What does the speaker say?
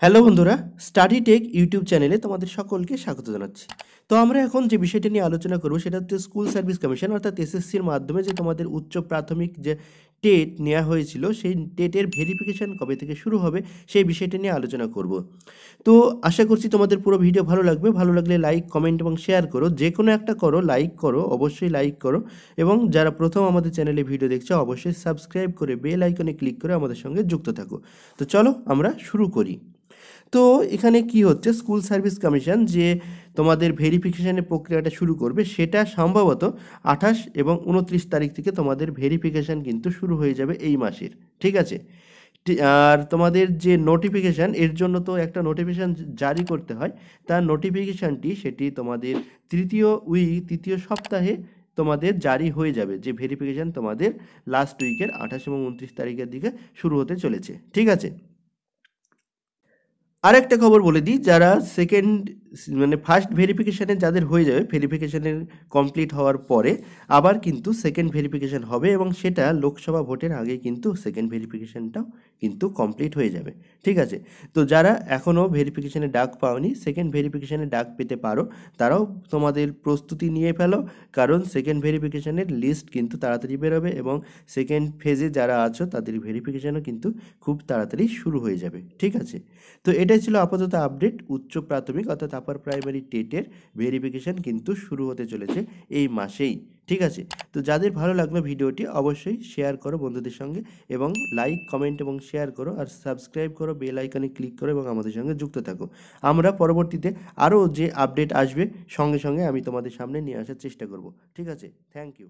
Hello বন্ধুরা, study take YouTube চ্যানেলে তোমাদের সকলকে স্বাগত জানাচ্ছি। তো আমরা এখন যে বিষয়টা নিয়ে আলোচনা করব সেটা হচ্ছে স্কুল সার্ভিস কমিশন অর্থাৎ এসএসসির মাধ্যমে যে তোমাদের উচ্চ প্রাথমিক যে টেট নেওয়া হয়েছিল সেই টেটের ভেরিফিকেশন কবে থেকে শুরু হবে সেই বিষয়টা নিয়ে আলোচনা করব। তো আশা করছি তোমাদের পুরো ভিডিও ভালো লাগবে। ভালো লাগলে লাইক, কমেন্ট এবং শেয়ার করো। যে কোনো একটা করো, লাইক করো, অবশ্যই লাইক করো। এবং যারা প্রথম আমাদের চ্যানেলে ভিডিও দেখছো অবশ্যই সাবস্ক্রাইব করে বেল আইকনে ক্লিক করে আমাদের সঙ্গে যুক্ত থাকো। তো চলো আমরা শুরু করি। তো এখানে কি হচ্ছে, স্কুল সার্ভিস কমিশন যে তোমাদের ভেরিফিকেশনের প্রক্রিয়াটা শুরু করবে সেটা সম্ভবত 28 এবং 29 তারিখ থেকে তোমাদের ভেরিফিকেশন কিন্তু শুরু হয়ে যাবে এই মাসের। ঠিক আছে। আর তোমাদের যে নোটিফিকেশান এর জন্য তো একটা নোটিফিকেশান জারি করতে হয়। তার নোটিফিকেশানটি সেটি তোমাদের তৃতীয় সপ্তাহে তোমাদের জারি হয়ে যাবে, যে ভেরিফিকেশান তোমাদের লাস্ট উইকের 28 এবং 29 তারিখের দিকে শুরু হতে চলেছে। ঠিক আছে। আরেকটা খবর বলে দিই, যারা সেকেন্ড মানে ফার্স্ট ভেরিফিকেশানে যাদের হয়ে যাবে, ভেরিফিকেশানের কমপ্লিট হওয়ার পরে আবার কিন্তু সেকেন্ড ভেরিফিকেশান হবে এবং সেটা লোকসভা ভোটের আগে কিন্তু সেকেন্ড ভেরিফিকেশানটাও কিন্তু কমপ্লিট হয়ে যাবে। ঠিক আছে। তো যারা এখনও ভেরিফিকেশানে ডাক পাওনি, সেকেন্ড ভেরিফিকেশানে ডাক পেতে পারো। তারাও তোমাদের প্রস্তুতি নিয়ে ফেলো, কারণ সেকেন্ড ভেরিফিকেশানের লিস্ট কিন্তু তাড়াতাড়ি বেরোবে এবং সেকেন্ড ফেজে যারা আছো তাদের ভেরিফিকেশানও কিন্তু খুব তাড়াতাড়ি শুরু হয়ে যাবে। ঠিক আছে। তো এটাই ছিল আপাতত আপডেট। উচ্চ প্রাথমিক অর্থাৎ আপার প্রাইমারি টেটের ভেরিফিকেশান কিন্তু শুরু হতে চলেছে এই মাসেই। ঠিক আছে। তো যাদের ভালো লাগলো ভিডিওটি অবশ্যই শেয়ার করো বন্ধুদের সঙ্গে এবং লাইক, কমেন্ট এবং শেয়ার করো আর সাবস্ক্রাইব করো, বেল আইকনে ক্লিক করো এবং আমাদের সঙ্গে যুক্ত থাকো। আমরা পরবর্তীতে আরও যে আপডেট আসবে সঙ্গে সঙ্গে আমি তোমাদের সামনে নিয়ে আসার চেষ্টা করব। ঠিক আছে। Thank you.